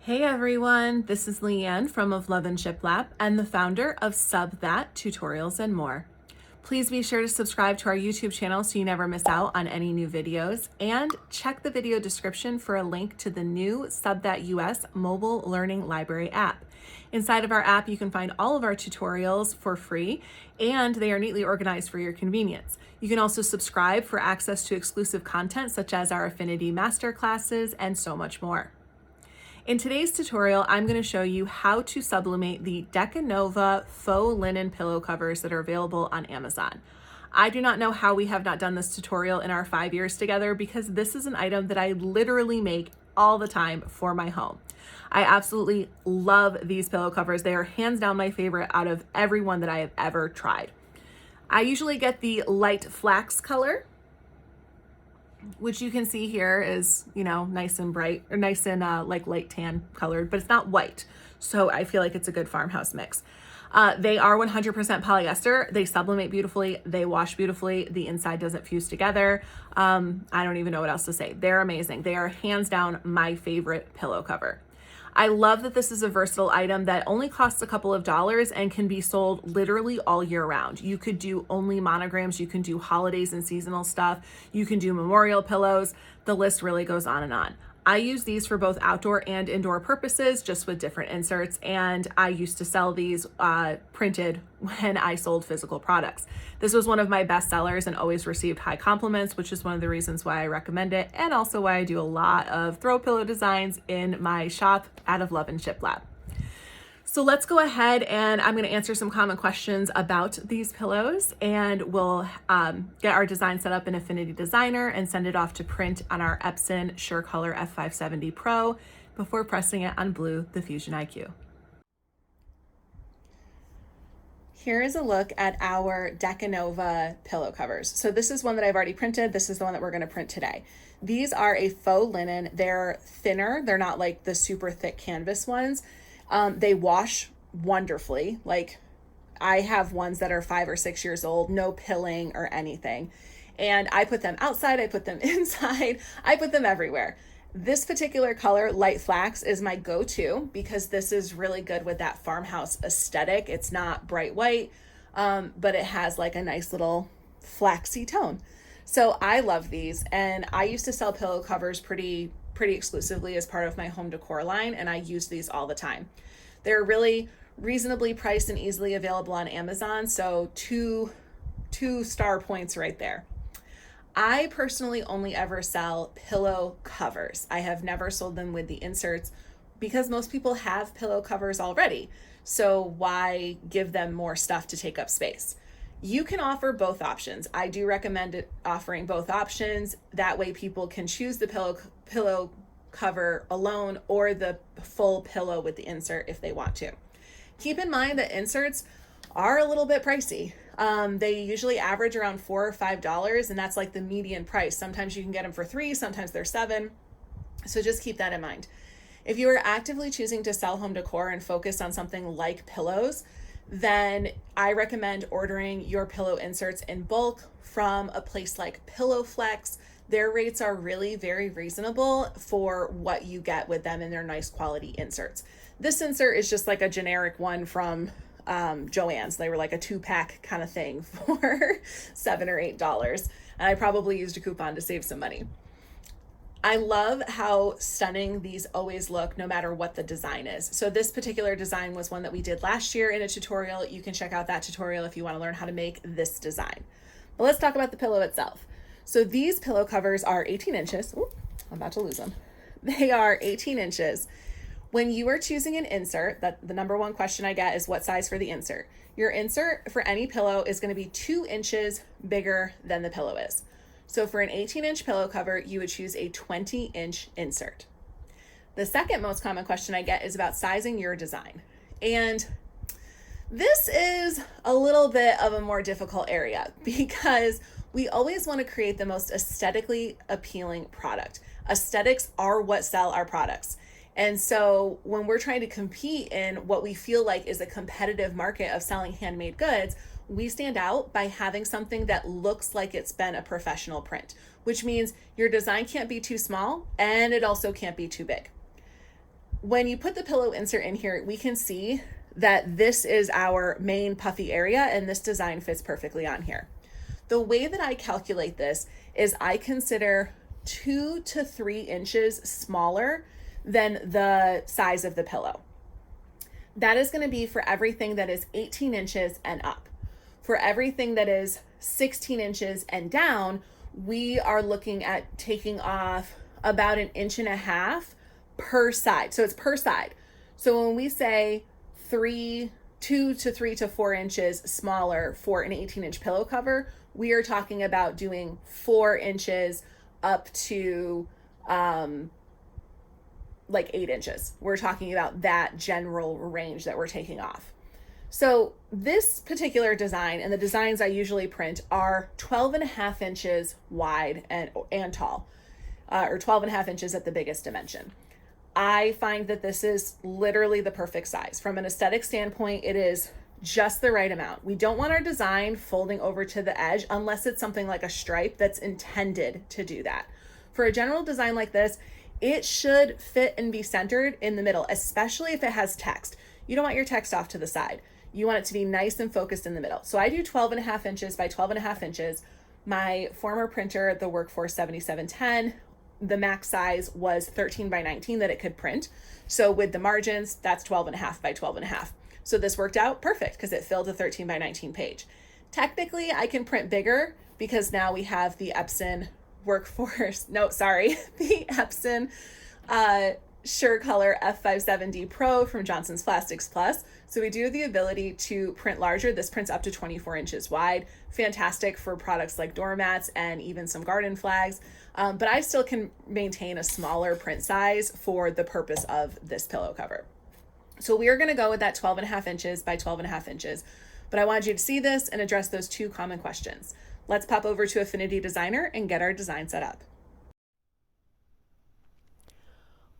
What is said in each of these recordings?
Hey everyone, this is Leanne from Of Love and Shiplap and the founder of That Tutorials and More. Please be sure to subscribe to our YouTube channel so you never miss out on any new videos, and check the video description for a link to the new That US mobile learning library app. Inside of our app, you can find all of our tutorials for free, and they are neatly organized for your convenience. You can also subscribe for access to exclusive content such as our Affinity Masterclasses and so much more. In today's tutorial, I'm going to show you how to sublimate the Deconovo faux linen pillow covers that are available on Amazon. I do not know how we have not done this tutorial in our 5 years together, because this is an item that I literally make all the time for my home. I absolutely love these pillow covers. They are hands down my favorite out of every one that I have ever tried. I usually get the light flax color, which you can see here is, nice and bright, or nice and like light tan colored, but it's not white. So I feel like it's a good farmhouse mix. They are 100% polyester. They sublimate beautifully. They wash beautifully. The inside doesn't fuse together. I don't even know what else to say. They're amazing. They are hands down my favorite pillow cover. I love that this is a versatile item that only costs a couple of dollars and can be sold literally all year round. You could do only monograms, you can do holidays and seasonal stuff, you can do memorial pillows. The list really goes on and on. I use these for both outdoor and indoor purposes, just with different inserts, and I used to sell these printed when I sold physical products. This was one of my best sellers and always received high compliments, which is one of the reasons why I recommend it, and also why I do a lot of throw pillow designs in my shop at Of Love and Shiplap. So let's go ahead, and I'm going to answer some common questions about these pillows, and we'll get our design set up in Affinity Designer and send it off to print on our Epson SureColor F570 Pro before pressing it on Blue the Fusion IQ. Here is a look at our Deconovo pillow covers. So this is one that I've already printed. This is the one that we're going to print today. These are a faux linen. They're thinner. They're not like the super thick canvas ones. They wash wonderfully. Like, I have ones that are 5 or 6 years old, no pilling or anything. And I put them outside, I put them inside, I put them everywhere. This particular color, light flax, is my go-to because this is really good with that farmhouse aesthetic. It's not bright white, but it has like a nice little flaxy tone. So I love these, and I used to sell pillow covers pretty exclusively as part of my home decor line, and I use these all the time. They're really reasonably priced and easily available on Amazon, so two star points right there. I personally only ever sell pillow covers. I have never sold them with the inserts because most people have pillow covers already, so why give them more stuff to take up space? You can offer both options. I do recommend offering both options. That way people can choose the pillow cover alone or the full pillow with the insert if they want to. Keep in mind that inserts are a little bit pricey. They usually average around $4 or $5, and that's like the median price. Sometimes you can get them for $3, sometimes they're $7. So just keep that in mind. If you are actively choosing to sell home decor and focus on something like pillows, then I recommend ordering your pillow inserts in bulk from a place like PillowFlex. Their rates are really very reasonable for what you get with them, and they're nice quality inserts. This insert is just like a generic one from Joann's. They were like a 2-pack kind of thing for $7 or $8, and I probably used a coupon to save some money. I love how stunning these always look no matter what the design is. So this particular design was one that we did last year in a tutorial. You can check out that tutorial if you want to learn how to make this design. But let's talk about the pillow itself. So these pillow covers are 18 inches. Ooh, I'm about to lose them. They are 18 inches. When you are choosing an insert, the number one question I get is what size for the insert. Your insert for any pillow is going to be 2 inches bigger than the pillow is. So for an 18-inch pillow cover, you would choose a 20-inch insert. The second most common question I get is about sizing your design. And this is a little bit of a more difficult area because we always want to create the most aesthetically appealing product. Aesthetics are what sell our products. And so when we're trying to compete in what we feel like is a competitive market of selling handmade goods, we stand out by having something that looks like it's been a professional print, which means your design can't be too small and it also can't be too big. when you put the pillow insert in here, we can see that this is our main puffy area and this design fits perfectly on here. The way that I calculate this is I consider 2 to 3 inches smaller than the size of the pillow. That is going to be for everything that is 18 inches and up. For everything that is 16 inches and down, we are looking at taking off about 1.5 inches per side. So it's per side. So when we say 2 to 3 to 4 inches smaller for an 18-inch pillow cover, we are talking about doing 4 inches up to like 8 inches. We're talking about that general range that we're taking off. So this particular design and the designs I usually print are 12.5 inches wide and tall, or 12.5 inches at the biggest dimension. I find that this is literally the perfect size. From an aesthetic standpoint, it is just the right amount. We don't want our design folding over to the edge unless it's something like a stripe that's intended to do that. For a general design like this, it should fit and be centered in the middle, especially if it has text. You don't want your text off to the side. You want it to be nice and focused in the middle. So I do 12.5 inches by 12.5 inches. My former printer, the Workforce 7710, the max size was 13 by 19 that it could print. So with the margins, that's 12.5 by 12.5. So this worked out perfect because it filled a 13 by 19 page. Technically, I can print bigger because now we have the Epson the Epson SureColor F57D Pro from Johnson's Plastics Plus. So we do have the ability to print larger. This prints up to 24 inches wide. Fantastic for products like doormats and even some garden flags. But I still can maintain a smaller print size for the purpose of this pillow cover. So we are going to go with that 12.5 inches by 12.5 inches. But I wanted you to see this and address those 2 common questions. Let's pop over to Affinity Designer and get our design set up.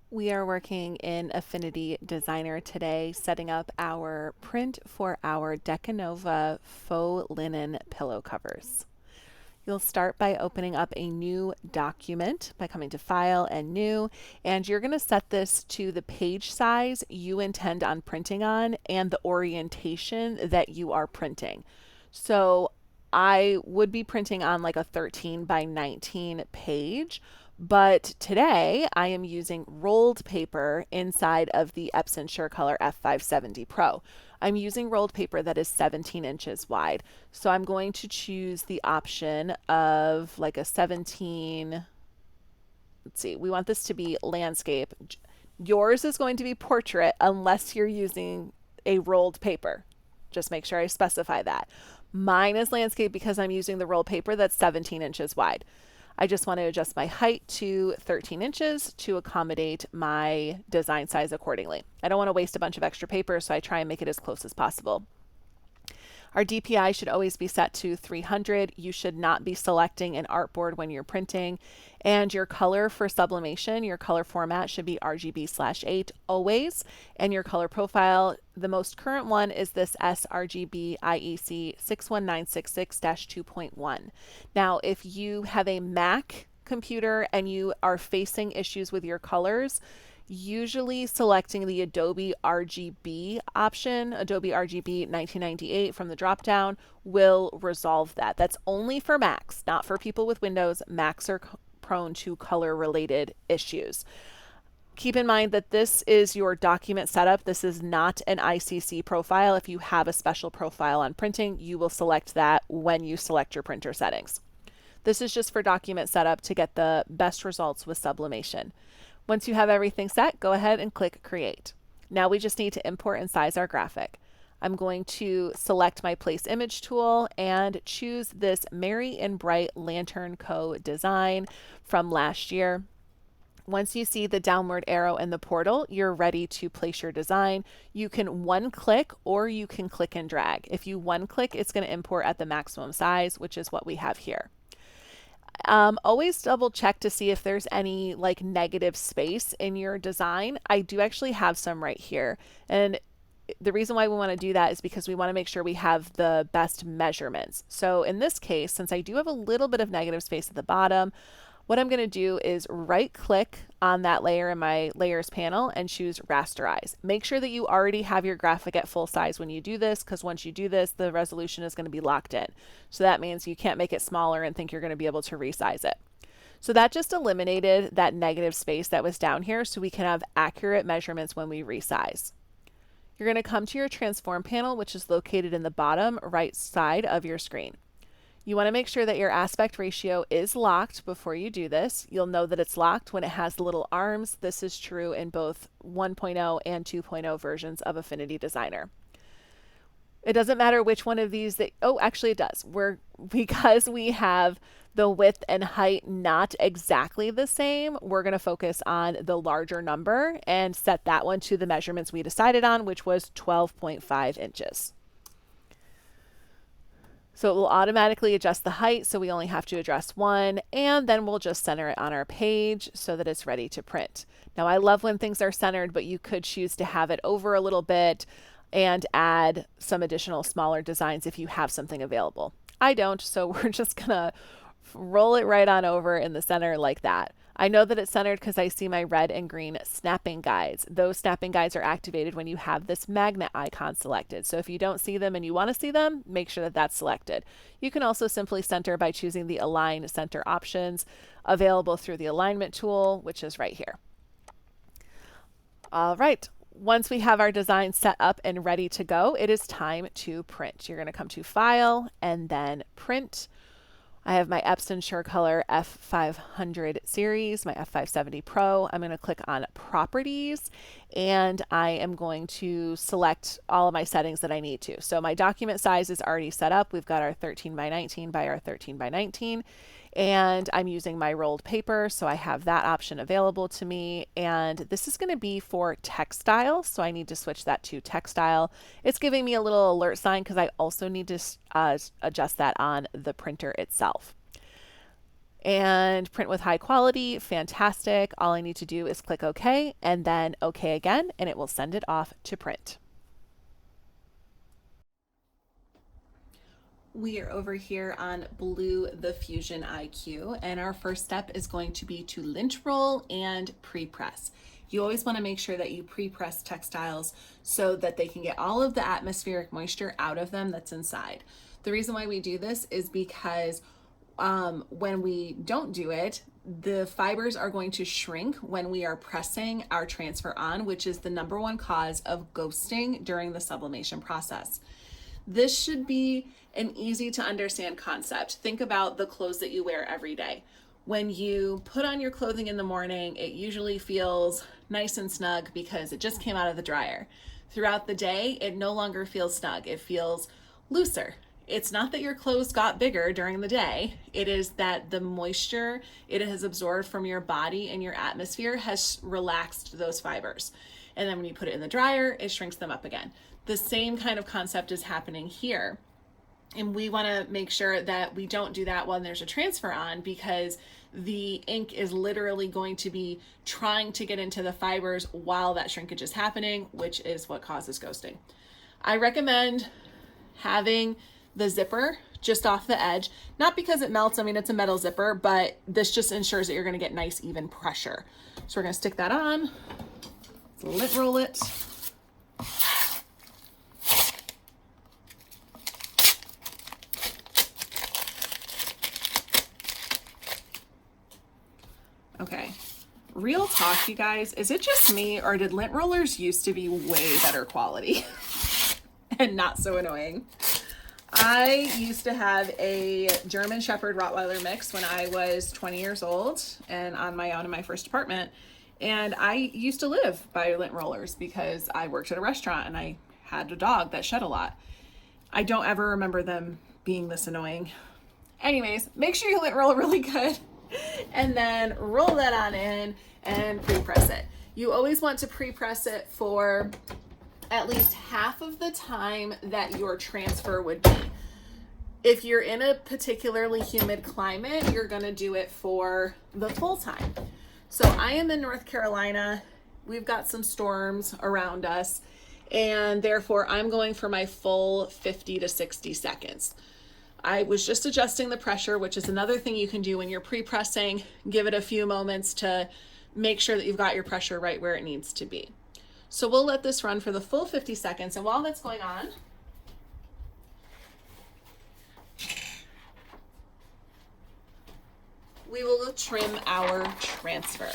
We are working in Affinity Designer today, setting up our print for our Deconovo faux linen pillow covers. You'll start by opening up a new document by coming to File and New, and you're going to set this to the page size you intend on printing on and the orientation that you are printing. So I would be printing on like a 13 by 19 page, but today I am using rolled paper inside of the Epson SureColor F570 Pro. I'm using rolled paper that is 17 inches wide. So I'm going to choose the option of like a 17, let's see, we want this to be landscape. Yours is going to be portrait unless you're using a rolled paper. Just make sure I specify that. Mine is landscape because I'm using the rolled paper that's 17 inches wide. I just want to adjust my height to 13 inches to accommodate my design size accordingly. I don't want to waste a bunch of extra paper, so I try and make it as close as possible. Our DPI should always be set to 300. You should not be selecting an artboard when you're printing. And your color for sublimation, your color format should be RGB/8 always. And your color profile, the most current one is this sRGB IEC 61966-2.1. Now, if you have a Mac computer and you are facing issues with your colors, usually selecting the Adobe RGB option, Adobe RGB 1998 from the dropdown, will resolve that. That's only for Macs, not for people with Windows. Macs are prone to color related issues. Keep in mind that this is your document setup. This is not an ICC profile. If you have a special profile on printing, you will select that when you select your printer settings. This is just for document setup to get the best results with sublimation. Once you have everything set, go ahead and click Create. Now we just need to import and size our graphic. I'm going to select my Place Image tool and choose this Merry and Bright Lantern Co. design from last year. Once you see the downward arrow in the portal, you're ready to place your design. You can one-click or you can click and drag. If you one-click, it's going to import at the maximum size, which is what we have here. Always double check to see if there's any like negative space in your design. I do actually have some right here. And the reason why we want to do that is because we want to make sure we have the best measurements. So in this case, since I do have a little bit of negative space at the bottom, what I'm going to do is right click on that layer in my layers panel and choose rasterize. Make sure that you already have your graphic at full size when you do this, because once you do this, the resolution is going to be locked in. So that means you can't make it smaller and think you're going to be able to resize it. So that just eliminated that negative space that was down here, so we can have accurate measurements when we resize. You're going to come to your transform panel, which is located in the bottom right side of your screen. You want to make sure that your aspect ratio is locked before you do this. You'll know that it's locked when it has the little arms. This is true in both 1.0 and 2.0 versions of Affinity Designer. It doesn't matter which one of these that, oh, actually it does. Because we have the width and height not exactly the same, we're going to focus on the larger number and set that one to the measurements we decided on, which was 12.5 inches. So it will automatically adjust the height, so we only have to adjust one, and then we'll just center it on our page so that it's ready to print. Now I love when things are centered, but you could choose to have it over a little bit and add some additional smaller designs if you have something available. I don't, so we're just gonna roll it right on over in the center like that. I know that it's centered because I see my red and green snapping guides. Those snapping guides are activated when you have this magnet icon selected. So if you don't see them and you want to see them, make sure that that's selected. You can also simply center by choosing the align center options available through the alignment tool, which is right here. All right. Once we have our design set up and ready to go, it is time to print. You're going to come to File and then Print. I have my Epson SureColor F500 series, my F570 Pro. I'm going to click on Properties, and I am going to select all of my settings that I need to. So my document size is already set up. We've got our 13 by 19 by our 13 by 19, and I'm using my rolled paper, so I have that option available to me. And this is going to be for textile, so I need to switch that to textile. It's giving me a little alert sign because I also need to adjust that on the printer itself. And print with high quality, fantastic. All I need to do is click OK and then OK again, and it will send it off to print. We are over here on Blue the Fusion IQ, and our first step is going to be to lint roll and pre-press. You always want to make sure that you pre-press textiles so that they can get all of the atmospheric moisture out of them that's inside. The reason why we do this is because when we don't do it, the fibers are going to shrink when we are pressing our transfer on, which is the #1 cause of ghosting during the sublimation process. This should be an easy to understand concept. Think about the clothes that you wear every day. When you put on your clothing in the morning, it usually feels nice and snug because it just came out of the dryer. Throughout the day, it no longer feels snug. It feels looser. It's not that your clothes got bigger during the day. It is that the moisture it has absorbed from your body and your atmosphere has relaxed those fibers. And then when you put it in the dryer, it shrinks them up again. The same kind of concept is happening here. And we want to make sure that we don't do that when there's a transfer on, because the ink is literally going to be trying to get into the fibers while that shrinkage is happening, which is what causes ghosting. I recommend having the zipper just off the edge, not because it melts. I mean, it's a metal zipper, but this just ensures that you're going to get nice, even pressure. So we're going to stick that on, lint roll it. Okay, real talk, you guys, is it just me, or did lint rollers used to be way better quality and not so annoying? I used to have a German Shepherd Rottweiler mix when I was 20 years old and on my own in my first apartment. And I used to live by lint rollers because I worked at a restaurant and I had a dog that shed a lot. I don't ever remember them being this annoying. Anyways, make sure you lint roll really good and then roll that on in and pre-press it. You always want to pre-press it for at least half of the time that your transfer would be. If you're in a particularly humid climate, you're going to do it for the full time. So I am in North Carolina. We've got some storms around us, and therefore I'm going for my full 50 to 60 seconds. I was just adjusting the pressure, which is another thing you can do when you're pre-pressing. Give it a few moments to make sure that you've got your pressure right where it needs to be. So we'll let this run for the full 50 seconds. And while that's going on, we will trim our transfer.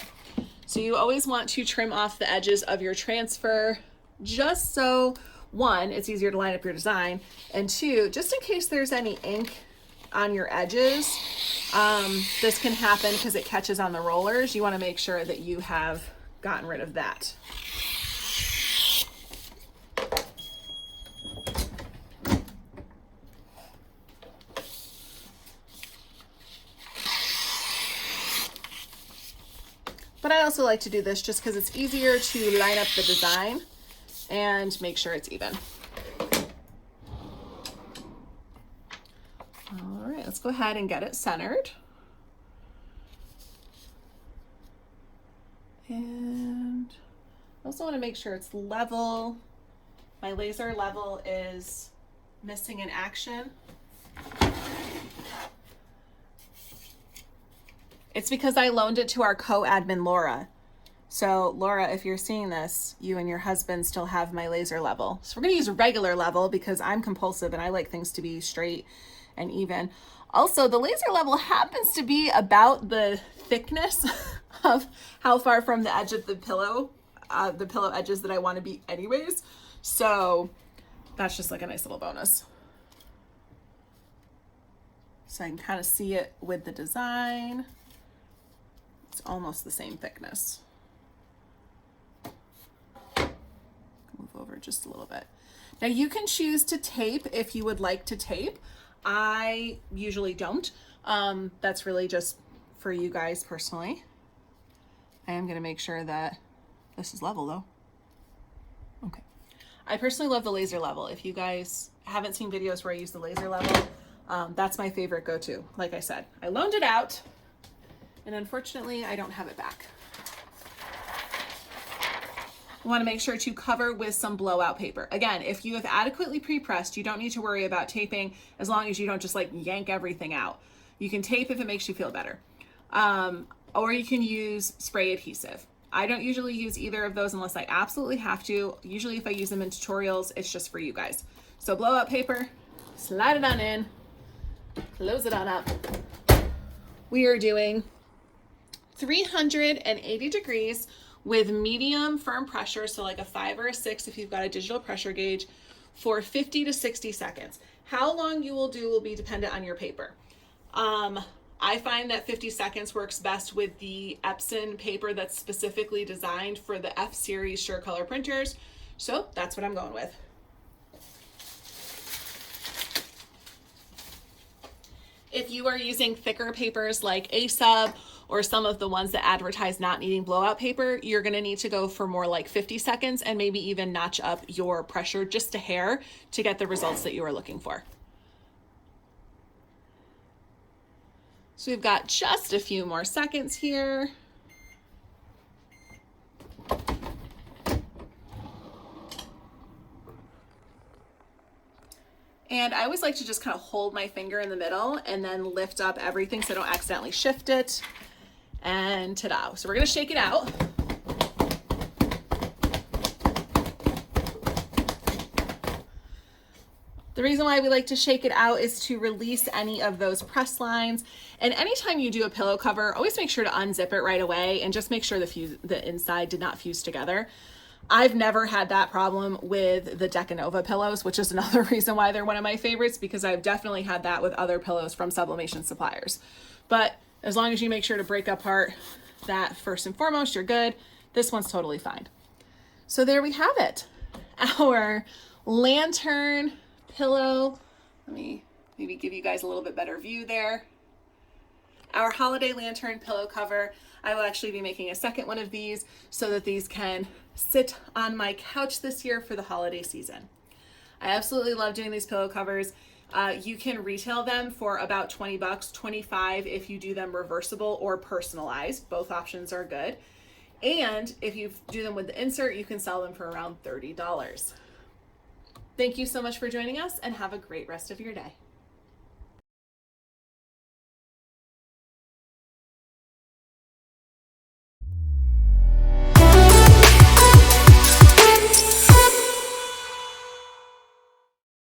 So you always want to trim off the edges of your transfer just so, one, it's easier to line up your design, and two, just in case there's any ink on your edges, this can happen because it catches on the rollers. You want to make sure that you have gotten rid of that. But I also like to do this just because it's easier to line up the design and make sure it's even. All right, let's go ahead and get it centered. And I also want to make sure it's level. My laser level is missing in action. It's because I loaned it to our co-admin, Laura. So Laura, if you're seeing this, you and your husband still have my laser level. So we're gonna use a regular level because I'm compulsive and I like things to be straight and even. Also, the laser level happens to be about the thickness of how far from the edge of the pillow edges that I want to be anyways. So that's just like a nice little bonus. So I can kind of see it with the design. It's almost the same thickness. Move over just a little bit. Now you can choose to tape if you would like to tape. I usually don't. That's really just for you guys personally. I am going to make sure that this is level though. Okay. I personally love the laser level. If you guys haven't seen videos where I use the laser level, that's my favorite go-to. Like I said, I loaned it out and unfortunately I don't have it back. You want to make sure to cover with some blowout paper. Again, if you have adequately pre-pressed, you don't need to worry about taping as long as you don't just like yank everything out. You can tape if it makes you feel better. Or you can use spray adhesive. I don't usually use either of those unless I absolutely have to. Usually if I use them in tutorials, it's just for you guys. So blowout paper, slide it on in, close it on up. We are doing 380 degrees with medium firm pressure, so like a 5 or a 6 if you've got a digital pressure gauge, for 50 to 60 seconds. How long you will do will be dependent on your paper. I find that 50 seconds works best with the Epson paper that's specifically designed for the F series SureColor printers, so that's what I'm going with. If you are using thicker papers like A-Sub or some of the ones that advertise not needing blowout paper, you're gonna need to go for more like 50 seconds and maybe even notch up your pressure just a hair to get the results that you are looking for. So we've got just a few more seconds here. And I always like to just kind of hold my finger in the middle and then lift up everything so I don't accidentally shift it. And ta-da. So we're gonna shake it out. The reason why we like to shake it out is to release any of those press lines. And anytime you do a pillow cover, always make sure to unzip it right away and just make sure the inside did not fuse together. I've never had that problem with the Deconovo pillows, which is another reason why they're one of my favorites, because I've definitely had that with other pillows from Sublimation suppliers. But as long as you make sure to break apart that first and foremost, you're good. This one's totally fine. So there we have it. Our lantern pillow. Let me maybe give you guys a little bit better view there. Our holiday lantern pillow cover. I will actually be making a second one of these so that these can sit on my couch this year for the holiday season. I absolutely love doing these pillow covers. You can retail them for about 20 bucks, 25 if you do them reversible or personalized. Both options are good. And if you do them with the insert, you can sell them for around $30. Thank you so much for joining us and have a great rest of your day.